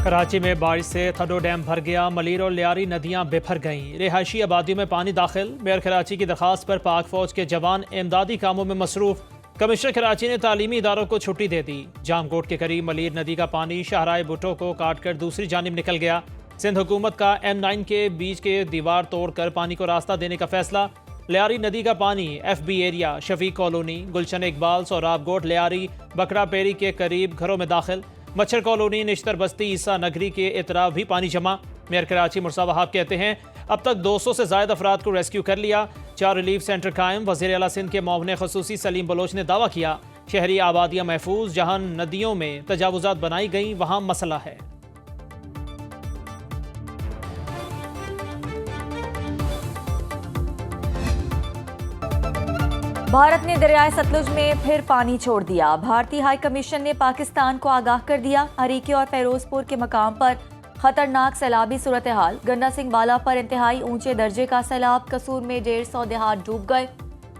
कराची में बारिश से थडो डैम भर गया। मलीर और लियारी नदियां बेभर गईं। रिहायशी आबादियों में पानी दाखिल। मेयर कराची की दरखास्त पर पाक फौज के जवान इमदादी कामों में मसरूफ। कमिश्नर कराची ने तालीमी इदारों को छुट्टी दे दी। जामकोट के करीब मलीर नदी का पानी शाहराह भुट्टो को काट कर दूसरी जानिब निकल गया। सिंध हुकूमत का M9 के बीच के दीवार तोड़कर पानी को रास्ता देने का फैसला। लियारी नदी का पानी FB एरिया, शफीक कॉलोनी, गुलशन इकबाल, सोराब गोट, लियारी, बकरा पेरी के करीब घरों में दाखिल। मच्छर कॉलोनी, निश्तर बस्ती, ईसा नगरी के इतराफ भी पानी जमा। मेयर कराची मुर्सा वहाब कहते हैं अब तक 200 से ज्यादा अफराद को रेस्क्यू कर लिया। 4 रिलीफ सेंटर कायम। वज़ीर आला सिंध के मुआविन ख़ुसूसी सलीम बलोच ने दावा किया शहरी आबादियाँ महफूज। जहाँ नदियों में तजावुज़ात बनाई गई वहाँ मसला है। भारत ने दरियाए सतलुज में फिर पानी छोड़ दिया। भारतीय हाई कमीशन ने पाकिस्तान को आगाह कर दिया। हरीके और फिरोजपुर के मकाम पर खतरनाक सैलाबी सूरत हाल। गंडा सिंह बाला पर इंतहाई ऊंचे दर्जे का सैलाब। कसूर में 150 देहात डूब गए।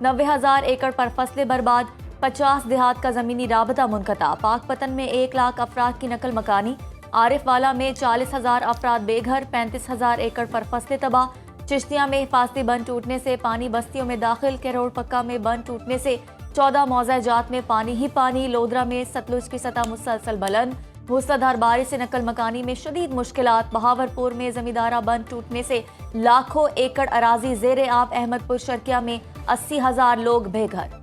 90,000 एकड़ पर फसलें बर्बाद। 50 देहात का जमीनी राबता मुनक़ता। पाकपतन में 1 लाख अफराद की नकल मकानी। आरिफ वाला में 40,000 अफराद बेघर। 35,000 एकड़ पर फसलें तबाह। चिश्तिया में हिफाजती बंद टूटने से पानी बस्तियों में दाखिल। केरोड़ पक्का में बंद टूटने से 14 मौज़ा जात में पानी ही पानी। लोधरा में सतलुज की सतह मुसलसल बुलंद। मूसलाधार बारिश से नकल मकानी में शदीद मुश्किलात। बहावरपुर में जमींदारा बंद टूटने से लाखों एकड़ अराजी ज़ेरे आब। अहमदपुर शर्किया में 80,000 लोग बेघर।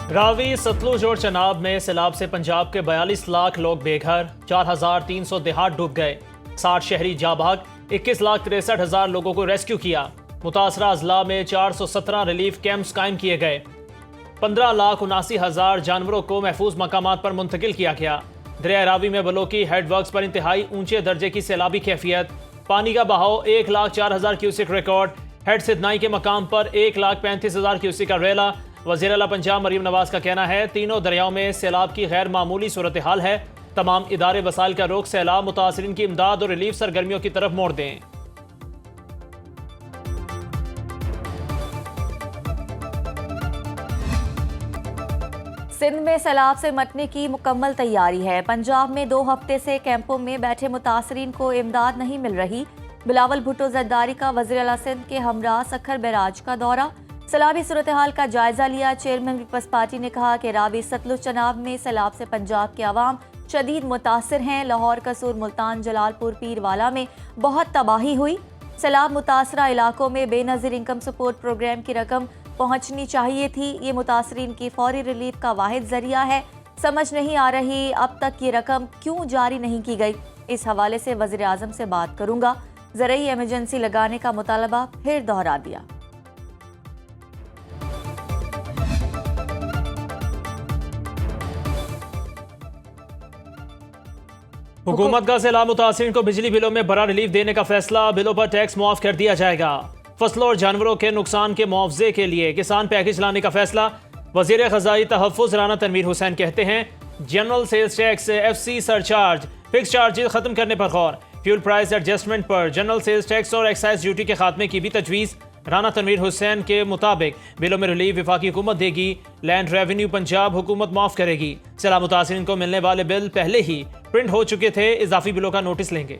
रावी, सतलुज और चनाब में सैलाब से पंजाब के 42 लाख लोग बेघर। 4,300 देहात डूब गए। 60 शहरी जाबाग। 21,63,000 लोगों को रेस्क्यू किया। मुतासरा अजला में 417 रिलीफ कैंप्स कायम किए गए। 15,79,000 जानवरों को महफूज मकामात पर मुंतकिल किया गया। दरिया रावी में बलोकी हेडवर्क्स पर इंतहाई ऊंचे दर्जे की सैलाबी कैफियत। पानी का बहाव 1,04,000 क्यूसिक रिकॉर्ड। हेड सिदनाई के मकाम पर 1,35,000 क्यूसिक का रेला। वज़ीर आला पंजाब मरीम नवाज का कहना है तीनों दरियाओं में सैलाब की गैर मामूली सूरत हाल है। तमाम इदारे वसाइल का रुख सैलाब मुतासरीन की इमदाद और रिलीफ सरगर्मियों की तरफ मोड़ दें। सिंध में सैलाब से निपटने की मुकम्मल तैयारी है। पंजाब में 2 हफ्ते से कैंपों में बैठे मुतासरीन को इमदाद नहीं मिल रही। बिलावल भुट्टो जरदारी का वज़ीर आला सिंध के हमरा सखर बैराज का दौरा। सैलाबी सूरत हाल का जायजा लिया। चेयरमैन पीपल्स पार्टी ने कहा कि रावी, सतलुज, चनाब में सैलाब से पंजाब के अवाम शदीद मुतासर हैं। लाहौर, कसूर, मुल्तान, जलालपुर, पीरवाला में बहुत तबाही हुई। सैलाब मुतासरा इलाकों में बेनज़ीर इनकम सपोर्ट प्रोग्राम की रकम पहुंचनी चाहिए थी। ये मुतासरीन की फौरी रिलीफ का वाहिद जरिया है। समझ नहीं आ रही अब तक ये रकम क्यों जारी नहीं की गई। इस हवाले से वज़ीर आज़म से बात करूंगा। ज़रूरी इमरजेंसी लगाने का मुतालबा फिर दोहरा दिया। हुकूमत का सैलाब मुतासरीन को बिजली बिलों में बड़ा रिलीफ देने का फैसला। बिलों पर टैक्स मुआफ कर दिया जाएगा। फसलों और जानवरों के नुकसान के मुआवजे के लिए किसान पैकेज लाने का फैसला। वज़ीर ख़ज़ाई तहफ़्फ़ुज़ राना तनवीर हुसैन कहते हैं general sales tax, FC surcharge, fix charges खत्म करने पर गौर। फ्यूल प्राइस एडजस्टमेंट पर जनरल सेल्स टैक्स और एक्साइज ड्यूटी के खात्मे की भी तजवीज़। राना तनवीर हुसैन के मुताबिक बिलों में रिलीफ वफाकी हुकूमत देगी। लैंड रेवेन्यू पंजाब हुकूमत माफ करेगी। सैलाब मुतासरीन को मिलने वाले बिल पहले ही प्रिंट हो चुके थे। इजाफी बिलों का नोटिस लेंगे।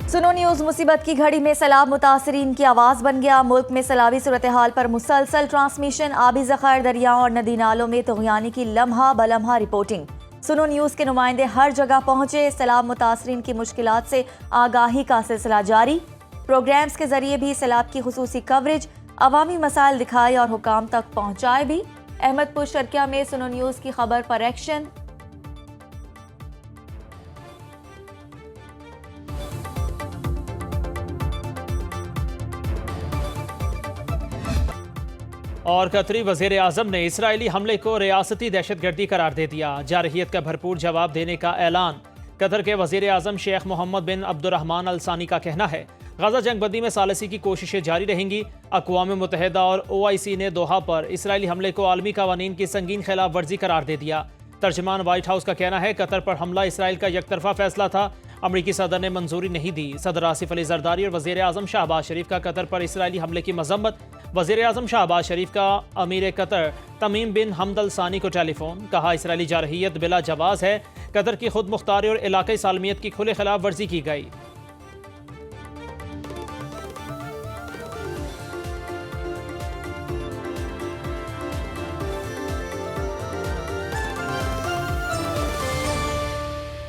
सुनो न्यूज़ मुसीबत की घड़ी में सैलाब मुतासरीन की आवाज़ बन गया। मुल्क में सैलाबी सूरत हाल पर मुसलसल ट्रांसमिशन। आबी ज़खायर, दरियाओं और नदी नालों में तुग़यानी की लम्हा बलम्हा रिपोर्टिंग। सुनो न्यूज़ के नुमाइंदे हर जगह पहुंचे। सैलाब मुतासरीन की मुश्किलात से आगाही का सिलसिला जारी। प्रोग्राम्स के जरिए भी सैलाब की खुसूसी कवरेज, अवामी मसाइल दिखाए और हुकाम तक पहुंचाए भी। अहमदपुर शर्किया में सुनो न्यूज़ की खबर पर एक्शन। और कतरी वज़ीर आज़म ने इसराइली हमले को रियासती दहशतगर्दी करार दे दिया। जारहियत का भरपूर जवाब देने का ऐलान। कतर के वज़ीर आज़म शेख मोहम्मद बिन अब्दुर्रहमान अल सानी का कहना है गजा जंगबंदी में सालसी की कोशिशें जारी रहेंगी। अक़वाम मुत्तहिदा और OIC ने दोहा पर इसराइली हमले को आलमी कवानीन की संगीन खिलाफ वर्जी करार दे दिया। तर्जमान व्हाइट हाउस का कहना है कतर पर हमला इसराइल का यकतरफा फैसला था। अमरीकी सदर ने मंजूरी नहीं दी। सदर आसिफ अली जरदारी और वज़ीर आज़म शहबाज शरीफ का कतर पर इसराइली हमले की मजम्मत। वज़ीर आज़म शहबाज शरीफ का अमीर कतर तमीम बिन हमद अल सानी को टेलीफोन। कहा इसराइली जारहियत बिला जवाज़ है। कतर की खुद मुख्तारी और इलाक़ाई सालमियत की खुले खिलाफ वर्जी की गई।